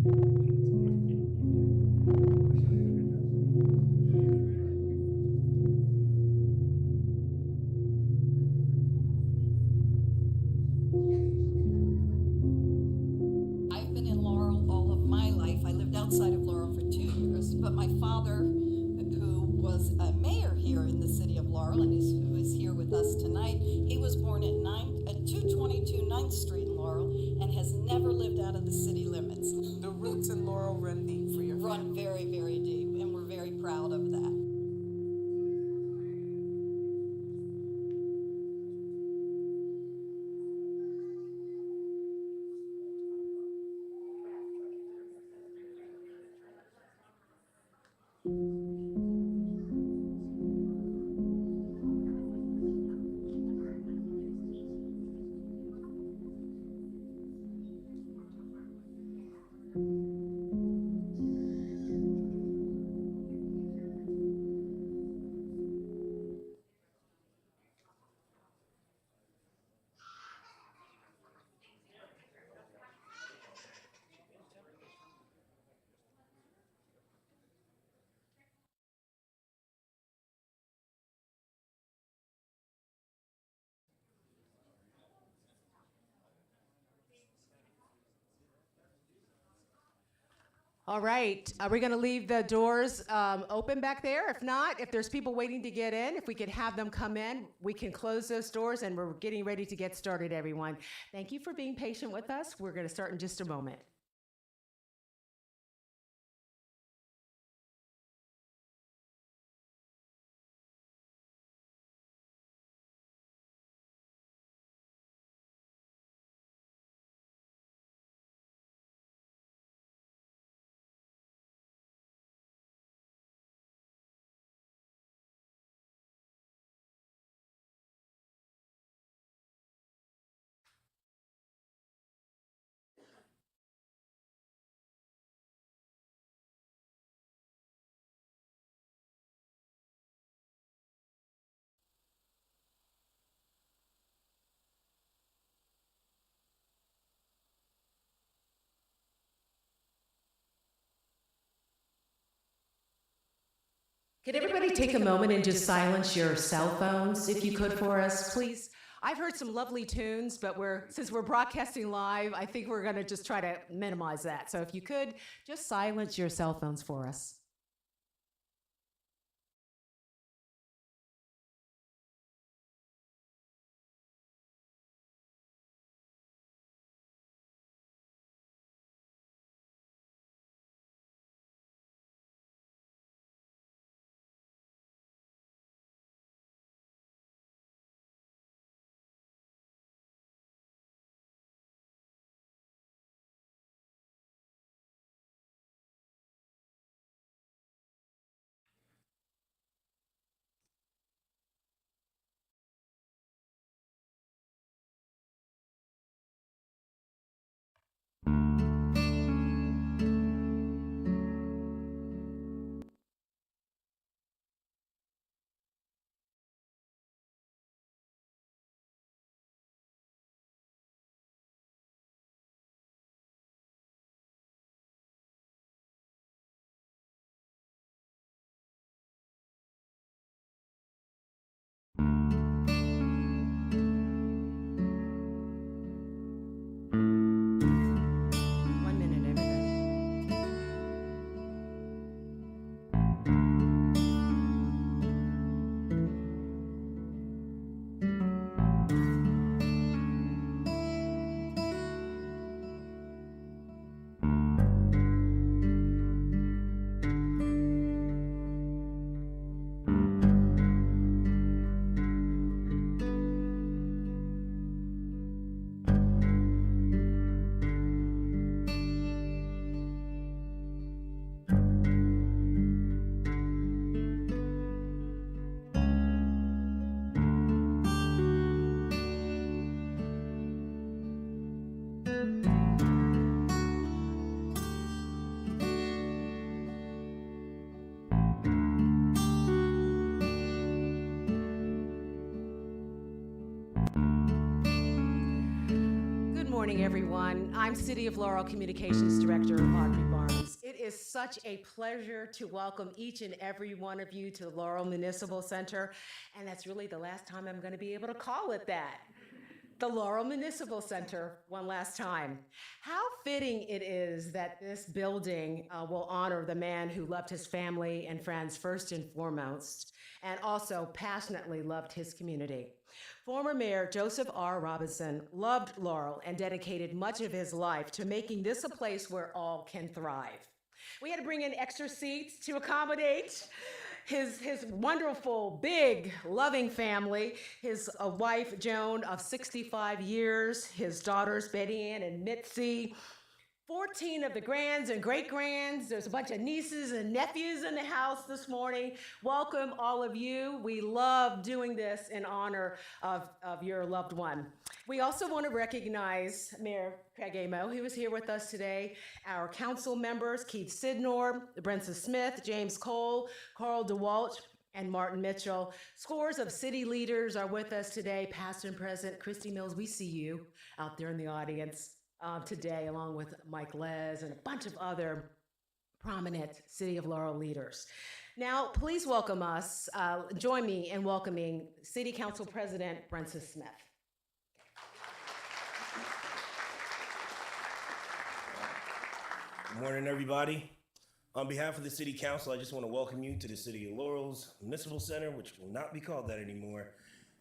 I've been in Laurel all of my life. I lived outside of Laurel for 2 years, but my father, who was a mayor here in the city of Laurel and who is here with us tonight, he was born at 222 9th Street in Laurel and has never lived out of the city limits. The roots in Laurel run deep for your family. Run very, very deep, and we're very proud of that. All right, are we going to leave the doors open back there? If not, if there's people waiting to get in, if we could have them come in, we can close those doors, and we're getting ready to get started, everyone. Thank you for being patient with us. We're going to start in just a moment. Could everybody take a moment and just silence your cell phones, if you could, for us, please? I've heard some lovely tunes, but since we're broadcasting live, I think we're going to just try to minimize that. So if you could, just silence your cell phones for us. morning, everyone. I'm City of Laurel Communications Director Audrey Barnes. It is such a pleasure to welcome each and every one of you to the Laurel Municipal Center, and that's really the last time I'm going to be able to call it that. The Laurel Municipal Center, one last time. How fitting it is that this building will honor the man who loved his family and friends first and foremost, and also passionately loved his community. Former Mayor Joseph Robison loved Laurel and dedicated much of his life to making this a place where all can thrive. We had to bring in extra seats to accommodate his wonderful, big, loving family, his wife, Joan, of 65 years, his daughters, Betty Ann and Mitzi, 14 of the grands and great-grands. There's a bunch of nieces and nephews in the house this morning. Welcome, all of you. We love doing this in honor of your loved one. We also want to recognize Mayor Craig Amo, who is here with us today, our council members, Keith Sidnor, Brenza Smith, James Cole, Carl DeWalt, and Martin Mitchell. Scores of city leaders are with us today, past and present. Christy Mills, we see you out there in the audience today, along with Mike Les and a bunch of other prominent City of Laurel leaders. Now, please welcome us, join me in welcoming City Council President Brenza Smith. Good morning, everybody. On behalf of the City Council, I just want to welcome you to the City of Laurel's Municipal Center, which will not be called that anymore.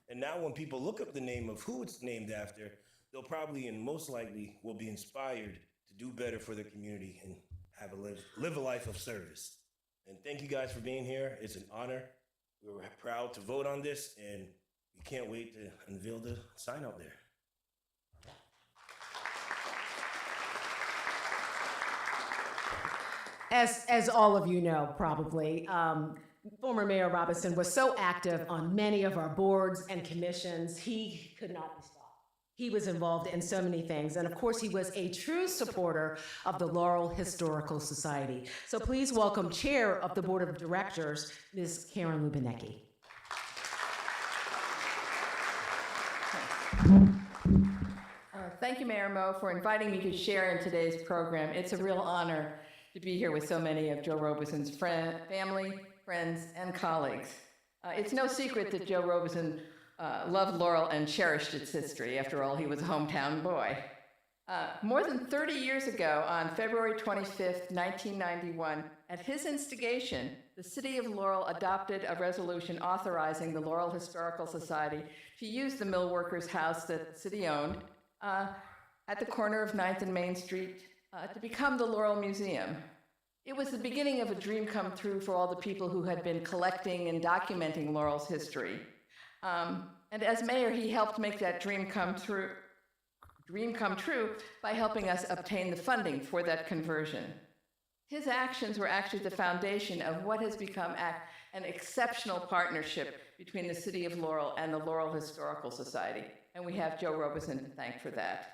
And now when people look up the name of who it's named after, they'll probably and most likely will be inspired to do better for the community and have live a life of service. And thank you guys for being here. It's an honor. We're proud to vote on this, and we can't wait to unveil the sign out there. As all of you know, probably, former Mayor Robison was so active on many of our boards and commissions, he could not be stopped. He was involved in so many things, and of course, he was a true supporter of the Laurel Historical Society. So please welcome Chair of the Board of Directors, Ms. Karen Lubinecki. Thank you, Mayor Mo, for inviting me to share in today's program. It's a real honor to be here with so many of Joe Robison's family, friends, and colleagues. It's no secret that Joe Robison loved Laurel and cherished its history. After all, he was a hometown boy. More than 30 years ago, on February 25th, 1991, at his instigation, the City of Laurel adopted a resolution authorizing the Laurel Historical Society to use the mill workers' house that the city owned at the corner of 9th and Main Street to become the Laurel Museum. It was the beginning of a dream come true for all the people who had been collecting and documenting Laurel's history. And as mayor, he helped make that dream come true by helping us obtain the funding for that conversion. His actions were actually the foundation of what has become an exceptional partnership between the City of Laurel and the Laurel Historical Society, and we have Joe Robison to thank for that.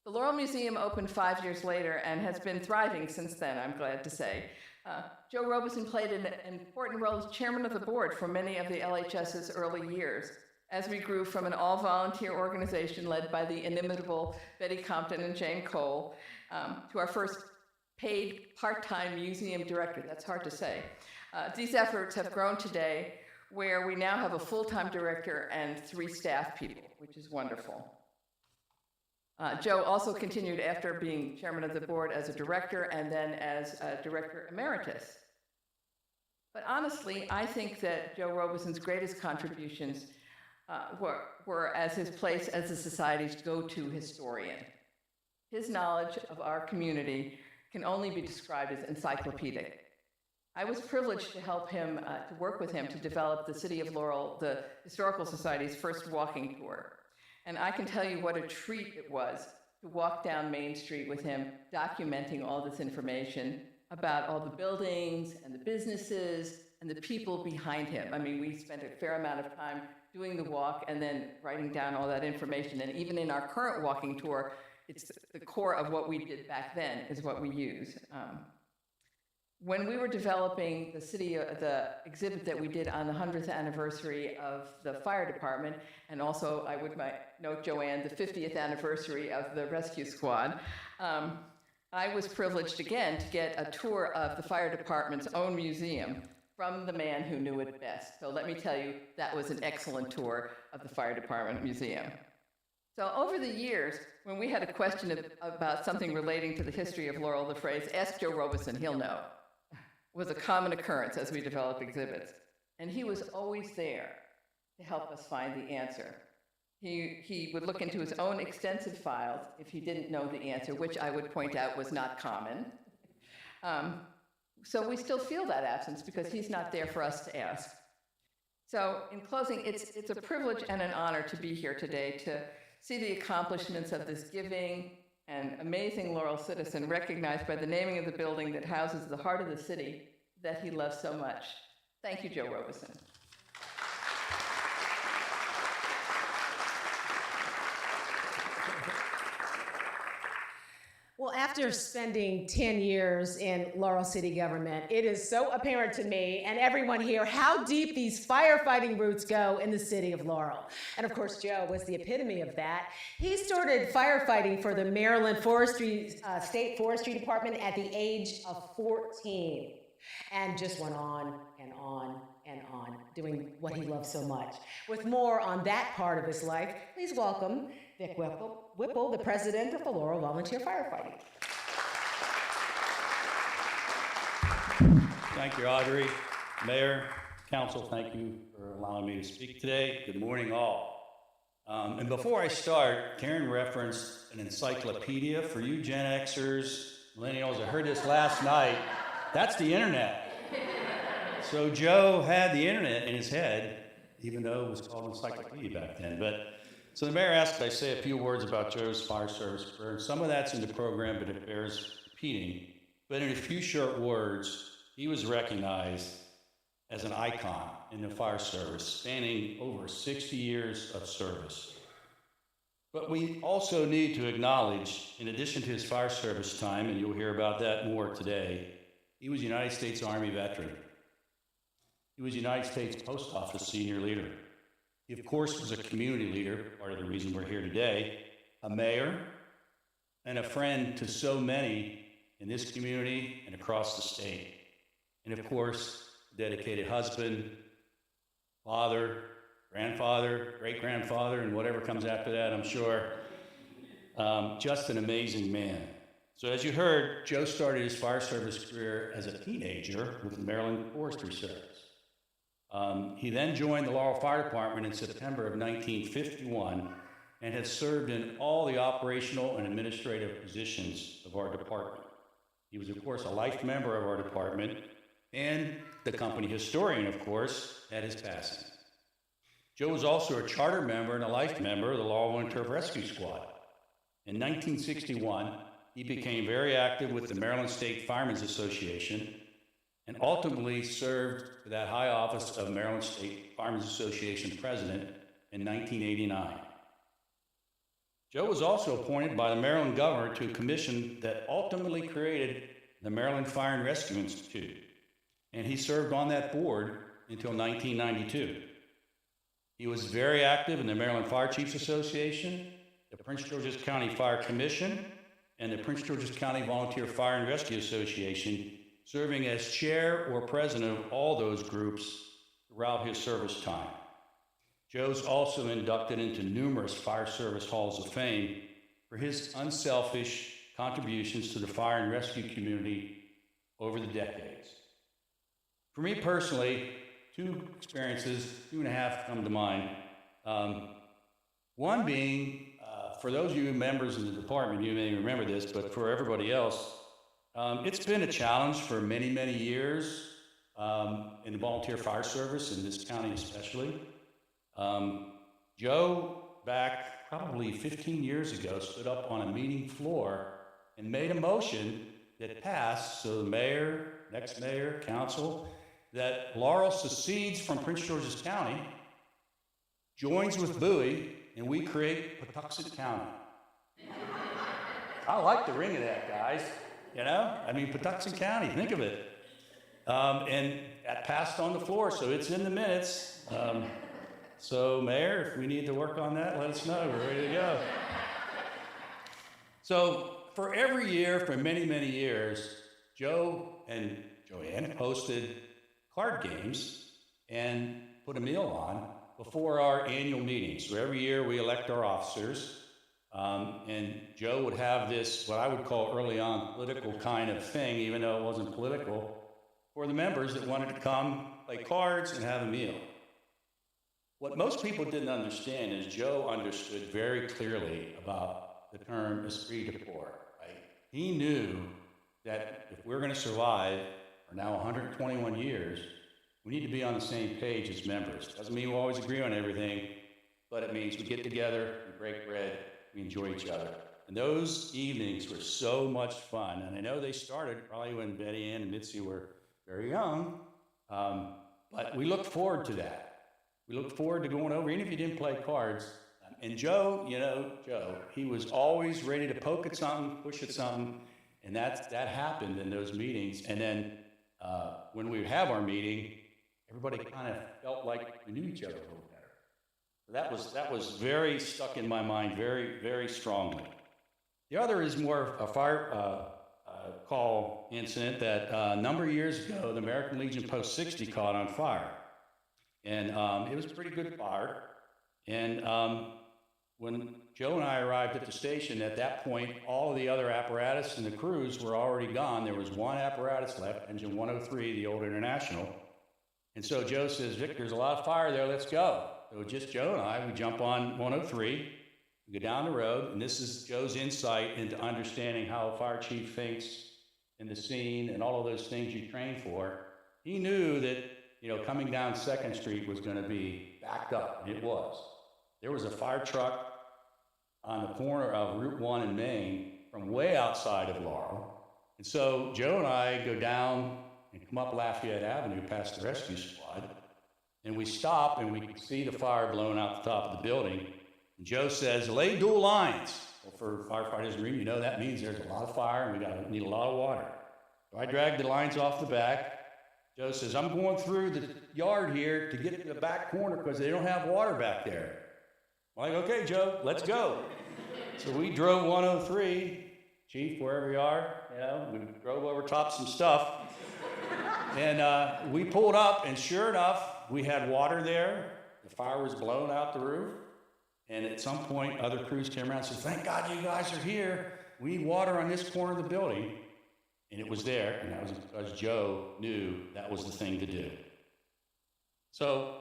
The Laurel Museum opened 5 years later and has been thriving since then, I'm glad to say. Joe Robison played an important role as chairman of the board for many of the LHS's early years, as we grew from an all-volunteer organization led by the inimitable Betty Compton and Jane Cole to our first paid part-time museum director. That's hard to say. These efforts have grown today, where we now have a full-time director and 3 staff people, which is wonderful. Joe also continued after being chairman of the board as a director and then as a director emeritus. But honestly, I think that Joe Robison's greatest contributions were as his place as the Society's go-to historian. His knowledge of our community can only be described as encyclopedic. I was privileged to help him, to work with him to develop the City of Laurel, the Historical Society's first walking tour. And I can tell you what a treat it was to walk down Main Street with him, documenting all this information about all the buildings and the businesses and the people behind him. I mean, we spent a fair amount of time doing the walk and then writing down all that information. And even in our current walking tour, it's the core of what we did back then is what we use. when we were developing the exhibit that we did on the 100th anniversary of the fire department, and also I would note, Joanne, the 50th anniversary of the rescue squad, I was privileged again to get a tour of the fire department's own museum from the man who knew it best. So let me tell you, that was an excellent tour of the fire department museum. So over the years, when we had a question about something relating to the history of Laurel, the phrase, "Ask Joe Robison, he'll know," was a common occurrence as we developed exhibits. And he was always there to help us find the answer. He would look into his own extensive files if he didn't know the answer, which I would point out was not common. So we still feel that absence because he's not there for us to ask. So in closing, it's a privilege and an honor to be here today to see the accomplishments of this giving and amazing Laurel citizen recognized by the naming of the building that houses the heart of the city that he loves so much. Thank you, Joe Robison. Well, after spending 10 years in Laurel City government, it is so apparent to me and everyone here how deep these firefighting roots go in the city of Laurel. And of course, Joe was the epitome of that. He started firefighting for the Maryland State Forestry Department at the age of 14 and just went on and on and on, doing what he loved so much. With more on that part of his life, please welcome Vic Whipple, the president of the Laurel Volunteer Firefighting. Thank you, Audrey. Mayor, Council, thank you for allowing me to speak today. Good morning, all. And before I start, Karen referenced an encyclopedia for you Gen Xers, millennials. I heard this last night. That's the internet. So Joe had the internet in his head, even though it was called encyclopedia back then. So the mayor asked I say a few words about Joe's fire service career, and some of that's in the program, but it bears repeating. But in a few short words, he was recognized as an icon in the fire service, spanning over 60 years of service. But we also need to acknowledge, in addition to his fire service time, and you'll hear about that more today, he was a United States Army veteran. He was a United States Post Office senior leader. He, of course, was a community leader, part of the reason we're here today, a mayor, and a friend to so many in this community and across the state. And, of course, a dedicated husband, father, grandfather, great-grandfather, and whatever comes after that, I'm sure. Just an amazing man. So as you heard, Joe started his fire service career as a teenager with the Maryland Forestry Service. He then joined the Laurel Fire Department in September of 1951 and has served in all the operational and administrative positions of our department. He was, of course, a life member of our department and the company historian, of course, at his passing. Joe was also a charter member and a life member of the Laurel Volunteer Rescue Squad. In 1961, he became very active with the Maryland State Firemen's Association and ultimately served for that high office of Maryland State Firemen's Association president in 1989. Joe was also appointed by the Maryland governor to a commission that ultimately created the Maryland Fire and Rescue Institute, and he served on that board until 1992. He was very active in the Maryland Fire Chiefs Association, the Prince George's County Fire Commission, and the Prince George's County Volunteer Fire and Rescue Association, serving as chair or president of all those groups throughout his service time. Joe's also inducted into numerous fire service halls of fame for his unselfish contributions to the fire and rescue community over the decades. For me personally, two experiences, 2.5 come to mind. One being, for those of you members in the department, you may remember this, but for everybody else, it's been a challenge for many, many years in the volunteer fire service, in this county especially. Joe, back probably 15 years ago, stood up on a meeting floor and made a motion that passed, so the mayor, next mayor, council, that Laurel secedes from Prince George's County, joins with Bowie, and we create Patuxent County. I like the ring of that, guys. You know, I mean, Patuxent County, think of it. And that passed on the floor, so it's in the minutes. So Mayor, if we need to work on that, let us know. We're ready to go. So for every year, for many, many years, Joe and Joanne hosted card games and put a meal on before our annual meetings. So every year we elect our officers, and Joe would have this, what I would call early on, political kind of thing, even though it wasn't political, for the members that wanted to come, play cards, and have a meal. What most people didn't understand is Joe understood very clearly about the term esprit de corps, right? He knew that if we're going to survive for now 121 years, we need to be on the same page as members. Doesn't mean we always agree on everything, but it means we get together, we break bread, we enjoy each other. And those evenings were so much fun. And I know they started probably when Betty Ann and Mitzi were very young, but we looked forward to that. We looked forward to going over, even if you didn't play cards. And Joe, you know, Joe, he was always ready to poke at something, push at something, and that happened in those meetings. And then when we would have our meeting, everybody kind of felt like we knew each other a little better. So that was very stuck in my mind, very, very strongly. The other is more a fire call incident that a number of years ago, the American Legion Post 60 caught on fire. And it was a pretty good fire. And when Joe and I arrived at the station, at that point, all of the other apparatus and the crews were already gone. There was one apparatus left, engine 103, the old International. And so Joe says, Vic, there's a lot of fire there, let's go. So just Joe and I, we jump on 103, we go down the road, and this is Joe's insight into understanding how a fire chief thinks in the scene and all of those things you train for. He knew that, you know, coming down 2nd Street was going to be backed up, and it was. There was a fire truck on the corner of Route 1 in Maine from way outside of Laurel. And so Joe and I go down and come up Lafayette Avenue past the rescue squad, and we stop and we can see the fire blowing out the top of the building. And Joe says, lay dual lines. Well, for firefighters in the room, you know that means there's a lot of fire and we need a lot of water. So I drag the lines off the back. Joe says, I'm going through the yard here to get to the back corner because they don't have water back there. I'm like, okay, Joe, let's go. So we drove 103, Chief, wherever you are, you know, we drove over top some stuff. And we pulled up, and sure enough, we had water there. The fire was blown out the roof. And at some point, other crews came around and said, thank God you guys are here. We need water on this corner of the building. And it was there, and that was because Joe knew that was the thing to do. So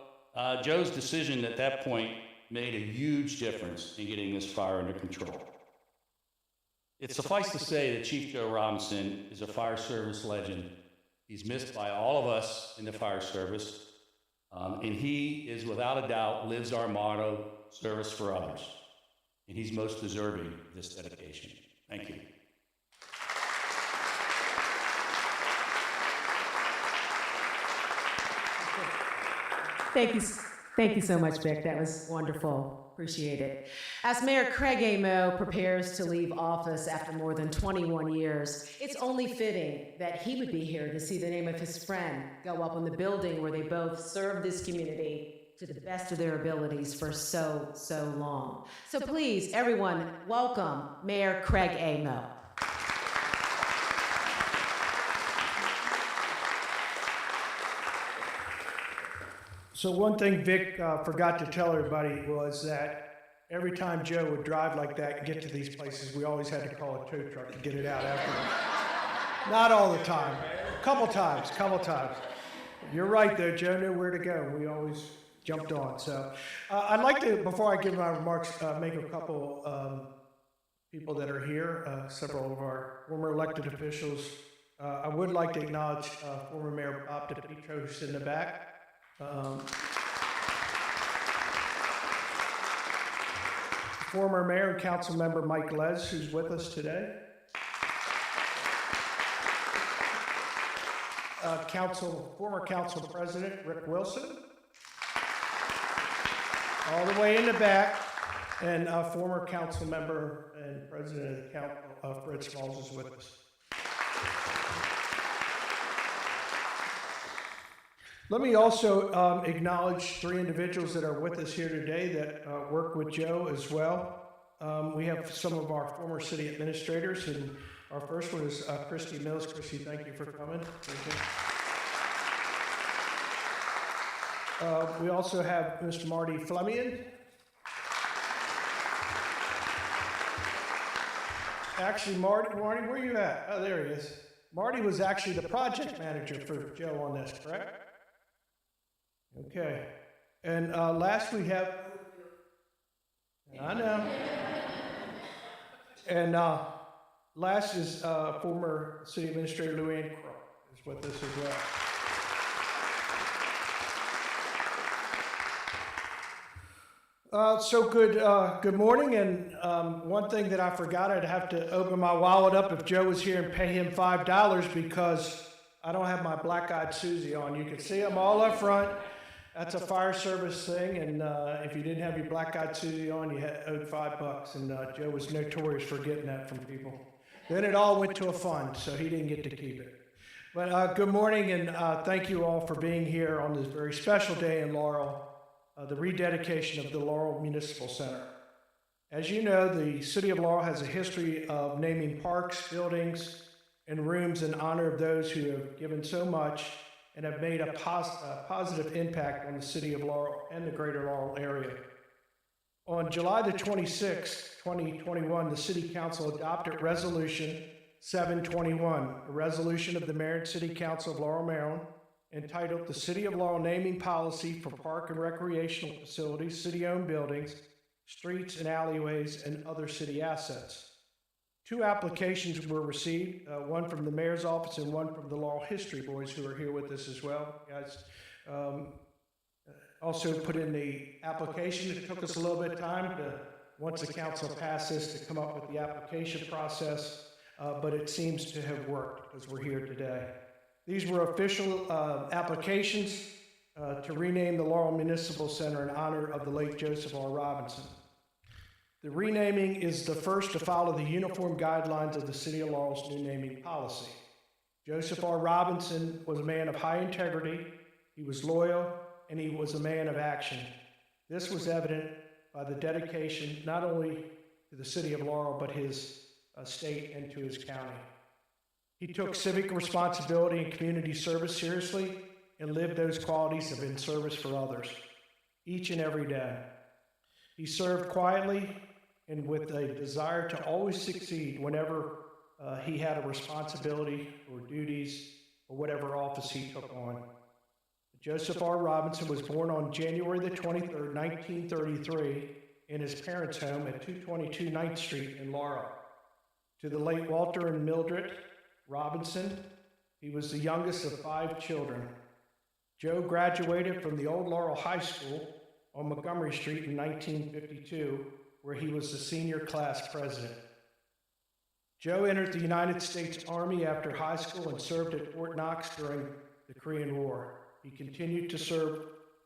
Joe's decision at that point made a huge difference in getting this fire under control. It's suffice to say that Chief Joe Robison is a fire service legend. He's missed by all of us in the fire service, and he is, without a doubt, lives our motto, service for others. And he's most deserving of this dedication. Thank you. Thank you so much, Vic. That was wonderful. Appreciate it. As Mayor Craig Amo prepares to leave office after more than 21 years, it's only fitting that he would be here to see the name of his friend go up on the building where they both served this community to the best of their abilities for so long. So please, everyone, welcome Mayor Craig Amo. So one thing Vic forgot to tell everybody was that every time Joe would drive like that and get to these places, we always had to call a tow truck to get it out afterwards. Not all the time. Couple times. You're right though, Joe knew where to go. We always jumped on. So I'd like to, before I give my remarks, make a couple people that are here, several of our former elected officials. I would like to acknowledge former Mayor Bob DePietro in the back. Former Mayor and Council Member Mike Les, who's with us today. Former Council President Rick Wilson, all the way in the back, and former Council Member and President of the Council, Fred Smalls, is with us. Let me also acknowledge 3 individuals that are with us here today that work with Joe as well. We have some of our former city administrators, and our first one is Christy Mills. Christy, thank you for coming. We also have Mr. Marty Flemian. Actually, Marty, where are you at? Oh, there he is. Marty was actually the project manager for Joe on this, correct? Okay. And last we have, I know. And last is former city administrator Luann Crow is with us as well. Good morning, and one thing that I forgot, I'd have to open my wallet up if Joe was here and pay him $5 because I don't have my black-eyed Susie on. You can see them all up front. That's a fire service thing, and if you didn't have your black-eyed Susie on, you owed $5, and Joe was notorious for getting that from people. Then it all went to a fund, so he didn't get to keep it. But good morning, and thank you all for being here on this very special day in Laurel. The rededication of the Laurel Municipal Center. As you know, the City of Laurel has a history of naming parks, buildings, and rooms in honor of those who have given so much and have made a positive impact on the City of Laurel and the greater Laurel area. On July the 26th, 2021, the City Council adopted Resolution 721, a resolution of the Mayor and City Council of Laurel, Maryland, entitled The City of Laurel Naming Policy for Park and Recreational Facilities, City-Owned Buildings, Streets and Alleyways, and Other City Assets. 2 applications were received, one from the Mayor's Office and one from the Laurel History Boys, who are here with us as well. Guys also put in the application. It took us a little bit of time to, once the council passed this, to come up with the application process, but it seems to have worked because we're here today. These were official applications to rename the Laurel Municipal Center in honor of the late Joseph R. Robison. The renaming is the first to follow the uniform guidelines of the City of Laurel's new naming policy. Joseph R. Robison was a man of high integrity, he was loyal, and he was a man of action. This was evident by the dedication not only to the City of Laurel, but his state and to his county. He took civic responsibility and community service seriously and lived those qualities of in service for others, each and every day. He served quietly and with a desire to always succeed whenever he had a responsibility or duties or whatever office he took on. Joseph R. Robison was born on January the 23rd, 1933 in his parents' home at 222 9th Street in Laurel. To the late Walter and Mildred Robinson, he was the youngest of 5 children. Joe graduated from the old Laurel High School on Montgomery Street in 1952, where he was the senior class president. Joe entered the United States Army after high school and served at Fort Knox during the Korean War. He continued to serve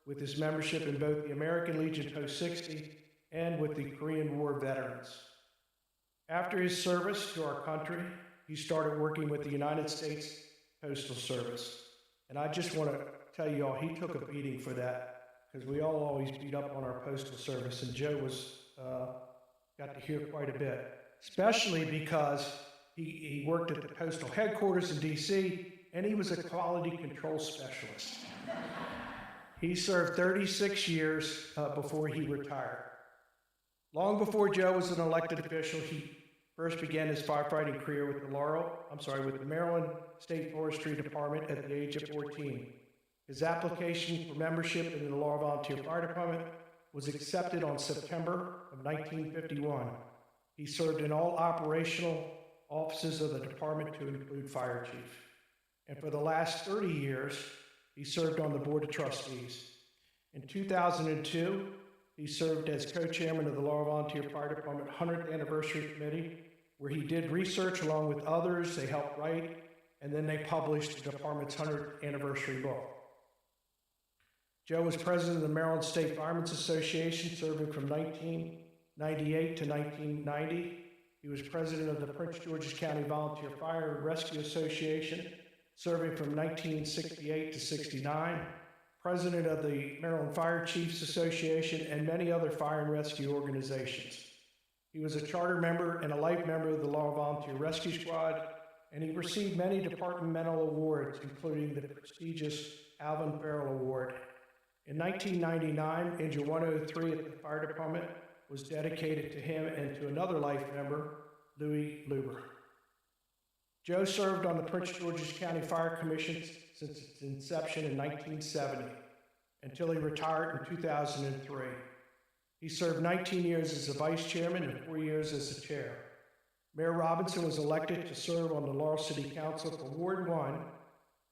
with his membership in both the American Legion Post 60 and with the Korean War veterans. After his service to our country, he started working with the United States Postal Service. And I just want to tell you all, he took a beating for that, because we all always beat up on our Postal Service, and Joe got to hear quite a bit, especially because he worked at the postal headquarters in D.C., and he was a quality control specialist. He served 36 years before he retired. Long before Joe was an elected official, he first began his firefighting career with the Maryland State Forestry Department at the age of 14. His application for membership in the Laurel Volunteer Fire Department was accepted on September of 1951. He served in all operational offices of the department to include fire chief. And for the last 30 years, he served on the Board of Trustees. In 2002, he served as co-chairman of the Laurel Volunteer Fire Department 100th Anniversary Committee, where he did research along with others. They helped write, and then they published the department's 100th anniversary book. Joe was president of the Maryland State Firemen's Association, serving from 1998 to 1990. He was president of the Prince George's County Volunteer Fire and Rescue Association, serving from 1968 to 69. president of the Maryland Fire Chiefs Association, and many other fire and rescue organizations. He was a charter member and a life member of the Laurel Volunteer Rescue Squad, and he received many departmental awards, including the prestigious Alvin Farrell Award. In 1999, Engine 103 at the fire department was dedicated to him and to another life member, Luber. Joe served on the Prince George's County Fire Commission since its inception in 1970, until he retired in 2003. He served 19 years as the vice chairman and 4 years as the chair. Mayor Robison was elected to serve on the Laurel City Council for Ward 1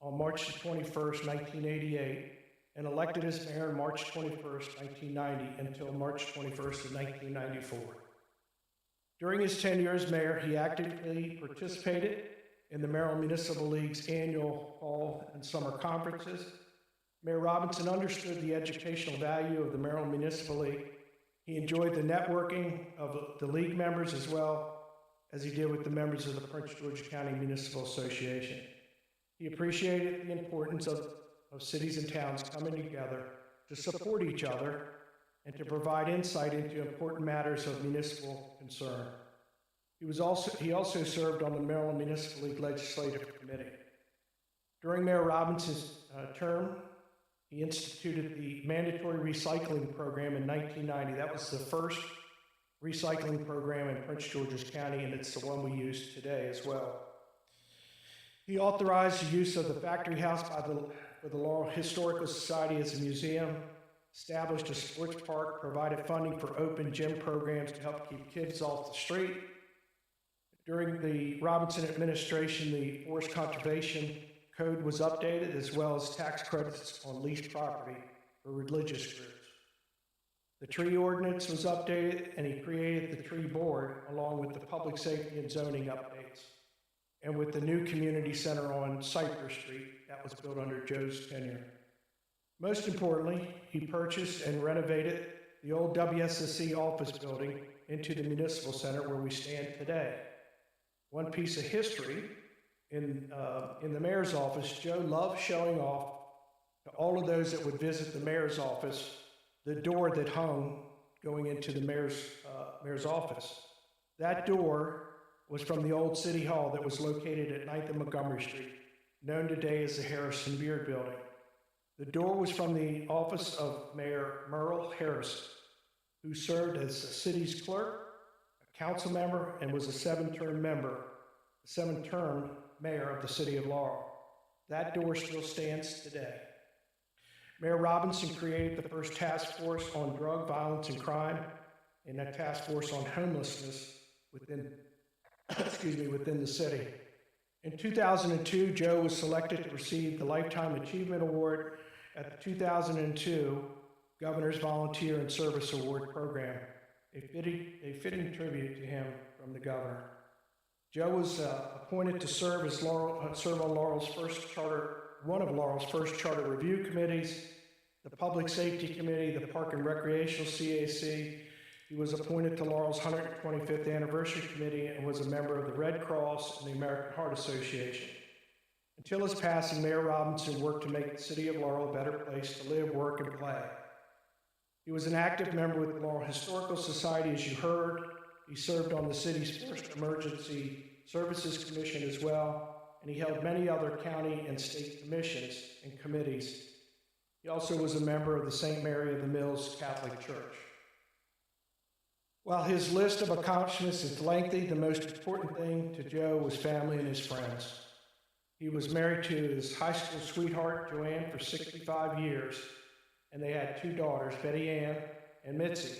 on March 21st, 1988, and elected as mayor on March 21st, 1990, until March 21st of 1994. During his tenure as mayor, he actively participated in the Maryland Municipal League's annual fall and summer conferences. Mayor Robison understood the educational value of the Maryland Municipal League. He enjoyed the networking of the league members as well as he did with the members of the Prince George's County Municipal Association. He appreciated the importance of cities and towns coming together to support each other and to provide insight into important matters of municipal concern. He also served on the Maryland Municipal League Legislative Committee. During Mayor Robinson's term, he instituted the mandatory recycling program in 1990. That was the first recycling program in Prince George's County, and it's the one we use today as well. He authorized the use of the Factory House for the Laurel Historical Society as a museum, established a sports park, provided funding for open gym programs to help keep kids off the street. During the Robinson administration, the Forest Conservation Code was updated, as well as tax credits on leased property for religious groups. The tree ordinance was updated, and he created the tree board, along with the public safety and zoning updates, and with the new community center on Cypress Street that was built under Joe's tenure. Most importantly, he purchased and renovated the old WSSC office building into the Municipal Center where we stand today. One piece of history, in the mayor's office, Joe loved showing off to all of those that would visit the mayor's office the door that hung going into the mayor's office. That door was from the old City Hall that was located at 9th and Montgomery Street, known today as the Harrison Beard Building. The door was from the office of Mayor Merle Harrison, who served as the city's clerk, a council member, and was a seven-term mayor of the city of Laurel. That door still stands today. Mayor Robison created the first task force on drug, violence, and crime, and a task force on homelessness within the city. In 2002, Joe was selected to receive the Lifetime Achievement Award at the 2002 Governor's Volunteer and Service Award Program, a fitting tribute to him from the governor. Joe was appointed to serve on one of Laurel's first charter review committees, the Public Safety Committee, the Park and Recreational CAC. He was appointed to Laurel's 125th Anniversary Committee and was a member of the Red Cross and the American Heart Association. Until his passing, Mayor Robison worked to make the city of Laurel a better place to live, work, and play. He was an active member with the Laurel Historical Society, as you heard. He served on the city's first Emergency Services Commission as well, and he held many other county and state commissions and committees. He also was a member of the St. Mary of the Mills Catholic Church. While his list of accomplishments is lengthy, the most important thing to Joe was family and his friends. He was married to his high school sweetheart, Joanne, for 65 years, and they had two daughters, Betty Ann and Mitzi.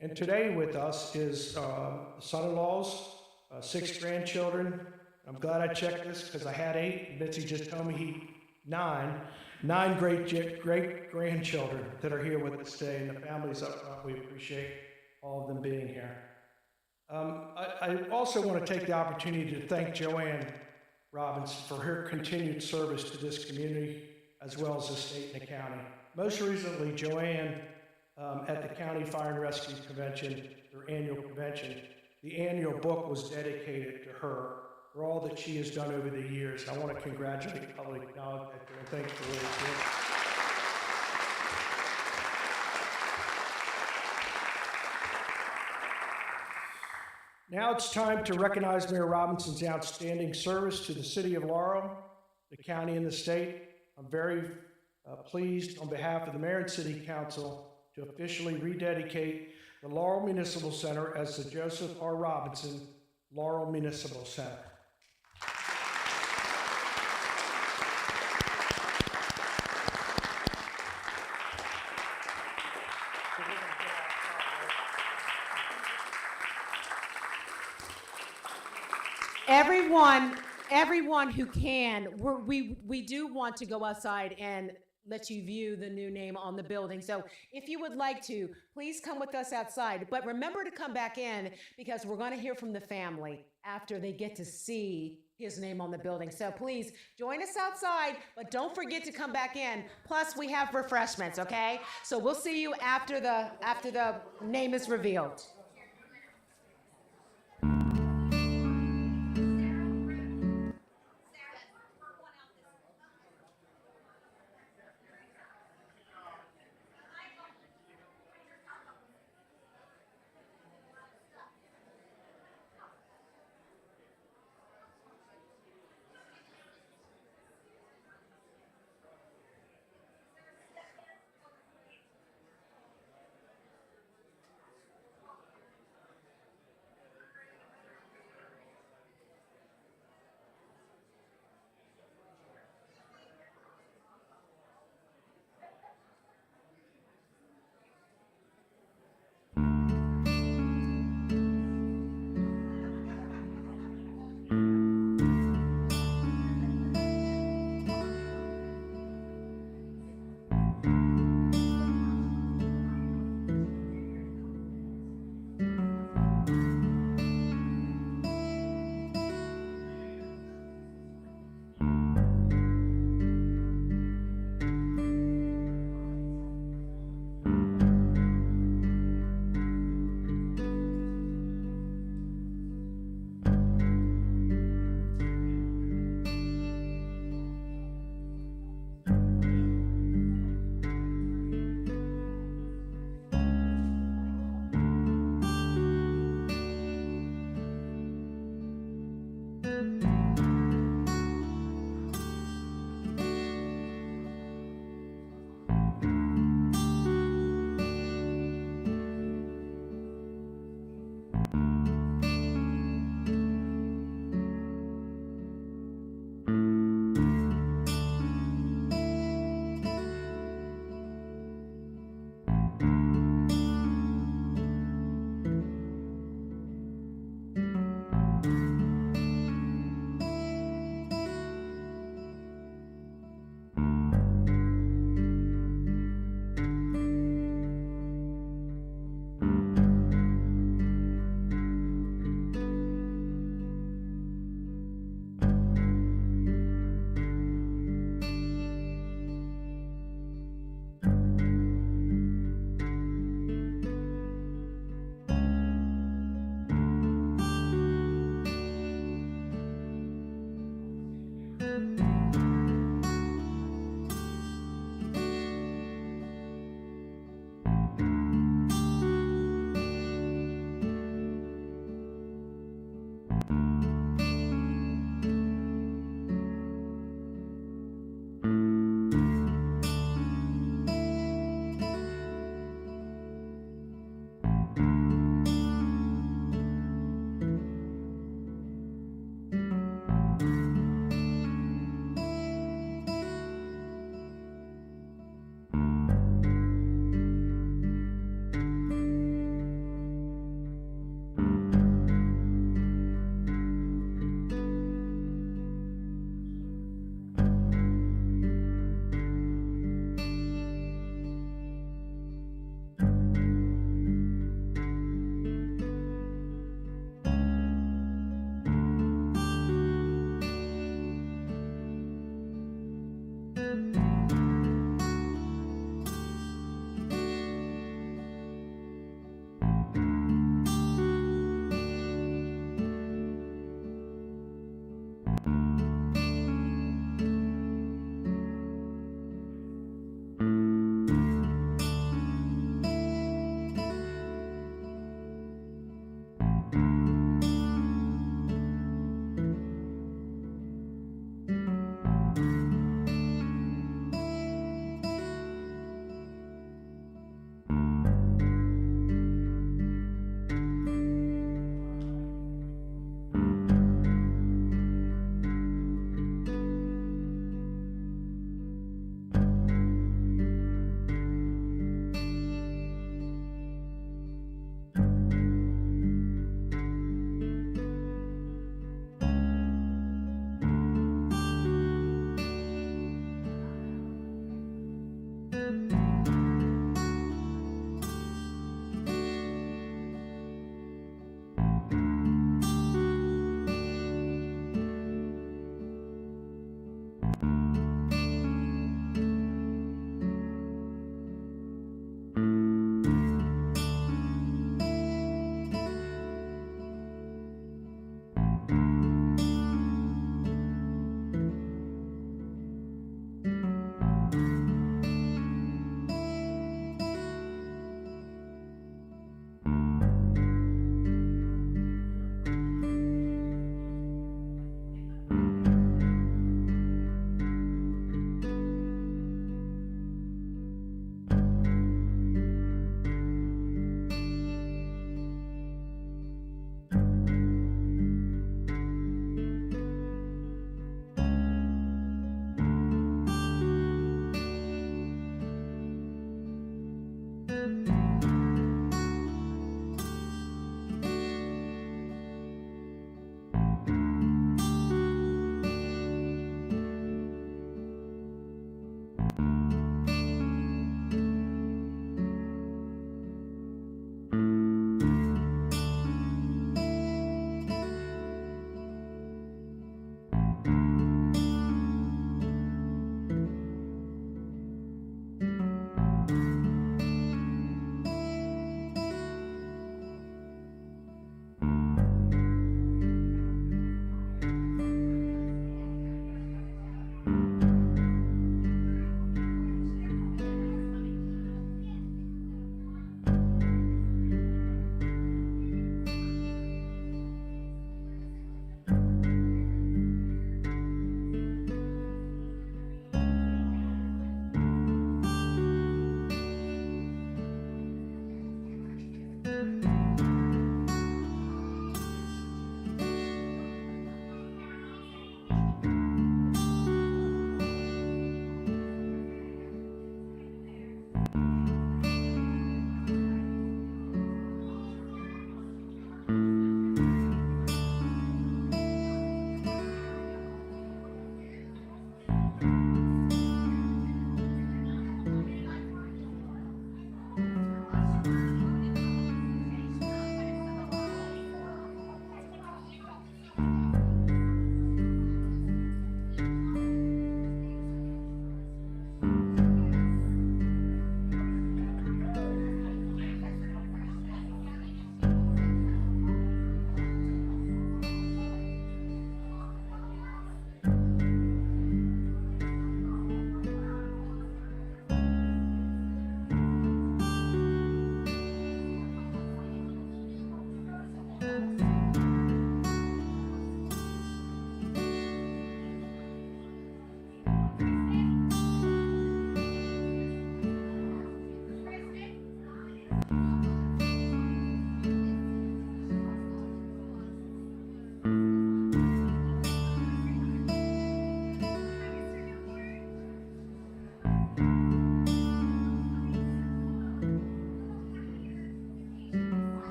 And today with us is son-in-laws, 6 grandchildren. I'm glad I checked this because I had 8. Mitzi just told me 9 great-grandchildren that are here with us today, and the families up front. We appreciate all of them being here. I also want to take the opportunity to thank Joanne Robinson for her continued service to this community as well as the state and the county. Most recently, Joanne at the County Fire and Rescue Convention, their annual convention, the annual book was dedicated to her for all that she has done over the years. I want to congratulate public acknowledge that and thank you for what Now it's time to recognize Mayor Robinson's outstanding service to the city of Laurel, the county, and the state. I'm very pleased on behalf of the Mayor and City Council to officially rededicate the Laurel Municipal Center as the Joseph R. Robison Laurel Municipal Center. Everyone who can, we do want to go outside and let you view the new name on the building. So if you would like to, please come with us outside. But remember to come back in because we're going to hear from the family after they get to see his name on the building. So please join us outside, but don't forget to come back in. Plus we have refreshments, okay? So we'll see you after the name is revealed.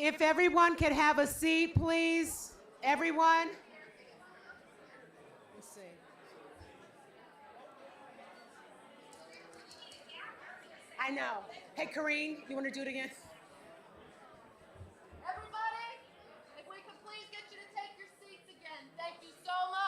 If everyone could have a seat, please. Everyone. Let's see. I know. Hey, Karine, you want to do it again? Everybody, if we could please get you to take your seats again. Thank you so much.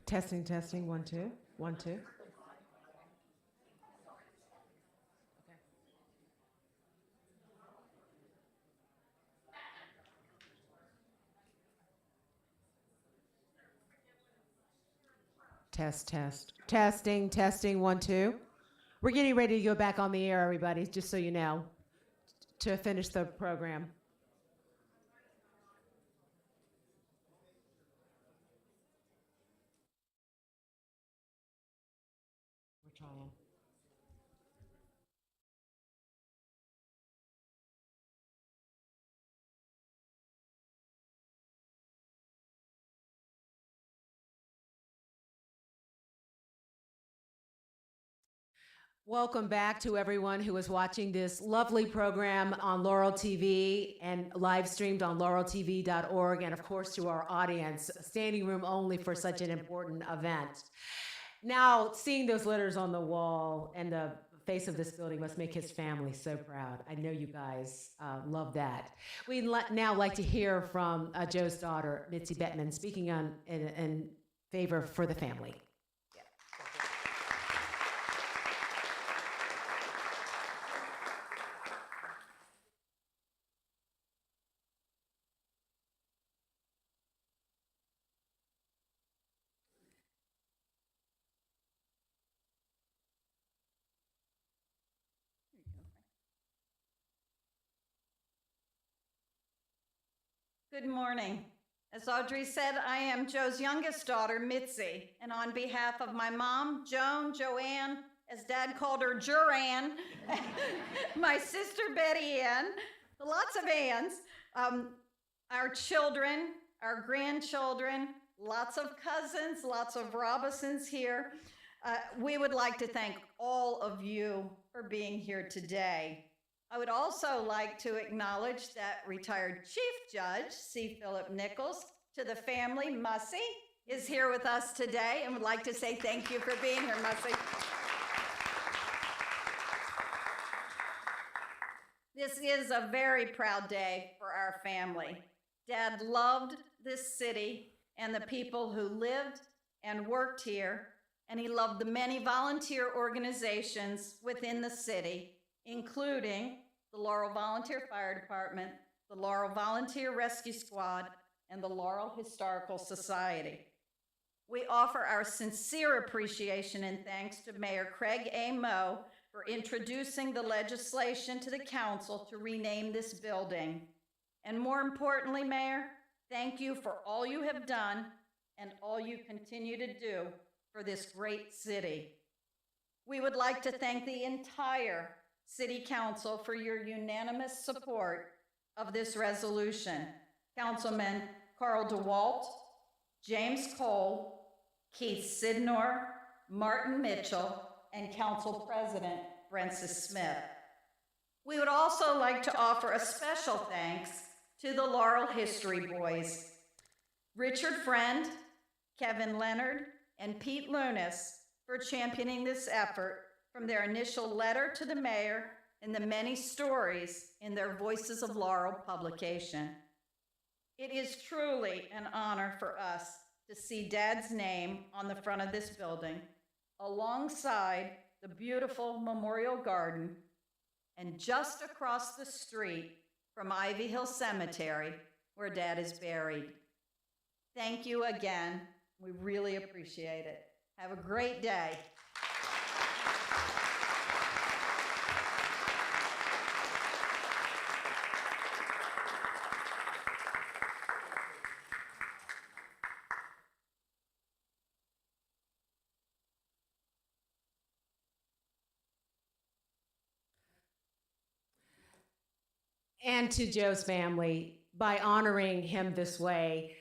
Testing, testing, 1, 2, 1, 2. Test, test. Testing, testing, 1, 2. We're getting ready to go back on the air, everybody, just so you know, to finish the program. We're trying. Welcome back to everyone who is watching this lovely program on Laurel TV and live streamed on laureltv.org, and of course to our audience, standing room only for such an important event. Now, seeing those letters on the wall and the face of this building must make his family so proud. I know you guys love that. We'd now like to hear from Joe's daughter, Mitzi Bettman, speaking in favor for the family. Good morning. As Audrey said, I am Joe's youngest daughter, Mitzi, and on behalf of my mom, Joan, Joanne, as Dad called her, Juran, my sister, Betty Ann, lots of Anns, our children, our grandchildren, lots of cousins, lots of Robisons here. We would like to thank all of you for being here today. I would also like to acknowledge that retired Chief Judge C. Philip Nichols, to the family, Mussy, is here with us today and would like to say thank you for being here, Mussy. This is a very proud day for our family. Dad loved this city and the people who lived and worked here, and he loved the many volunteer organizations within the city, including the Laurel Volunteer Fire Department, the Laurel Volunteer Rescue Squad, and the Laurel Historical Society. We offer our sincere appreciation and thanks to Mayor Craig A. Moe for introducing the legislation to the council to rename this building. And more importantly, Mayor, thank you for all you have done and all you continue to do for this great city. We would like to thank the entire City Council for your unanimous support of this resolution. Councilman Carl DeWalt, James Cole, Keith Sidnor, Martin Mitchell, and Council President Francis Smith. We would also like to offer a special thanks to the Laurel History Boys, Richard Friend, Kevin Leonard, and Pete Lunas for championing this effort from their initial letter to the mayor and the many stories in their Voices of Laurel publication. It is truly an honor for us to see Dad's name on the front of this building, alongside the beautiful Memorial Garden, and just across the street from Ivy Hill Cemetery, where Dad is buried. Thank you again. We really appreciate it. Have a great day. and to Joe's family. By honoring him this way,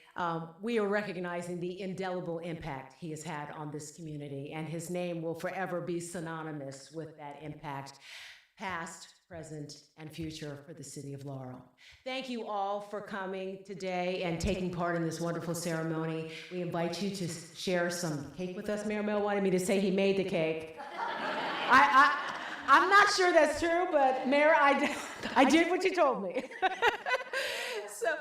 we are recognizing the indelible impact he has had on this community, and his name will forever be synonymous with that impact, past, present, and future for the city of Laurel. Thank you all for coming today and taking part in this wonderful ceremony. We invite you to share some cake with us. Mayor Mel wanted me to say he made the cake. I'm not sure that's true, but Mayor, I did what you told me. So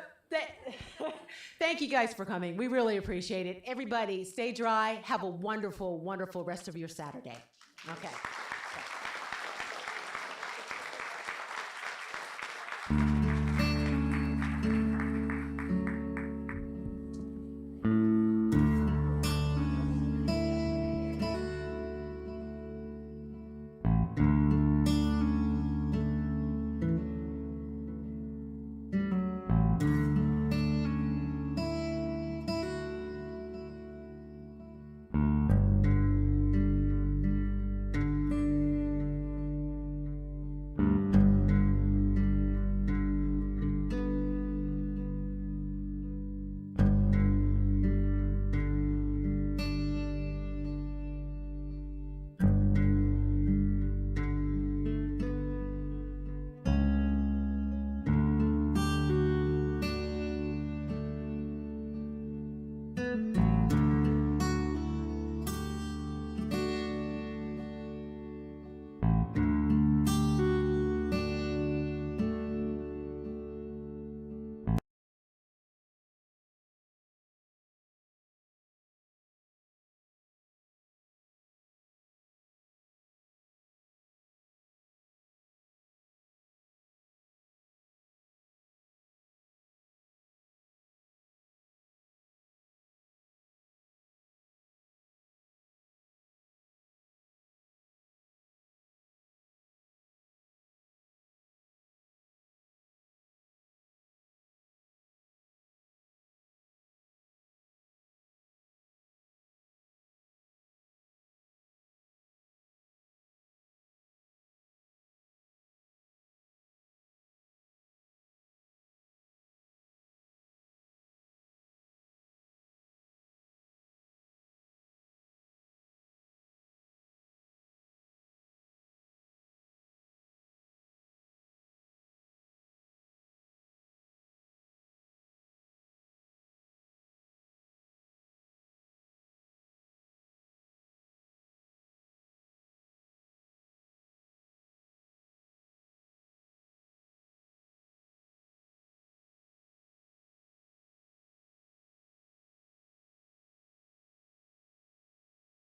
thank you guys for coming. We really appreciate it. Everybody, stay dry. Have a wonderful, wonderful rest of your Saturday. Okay.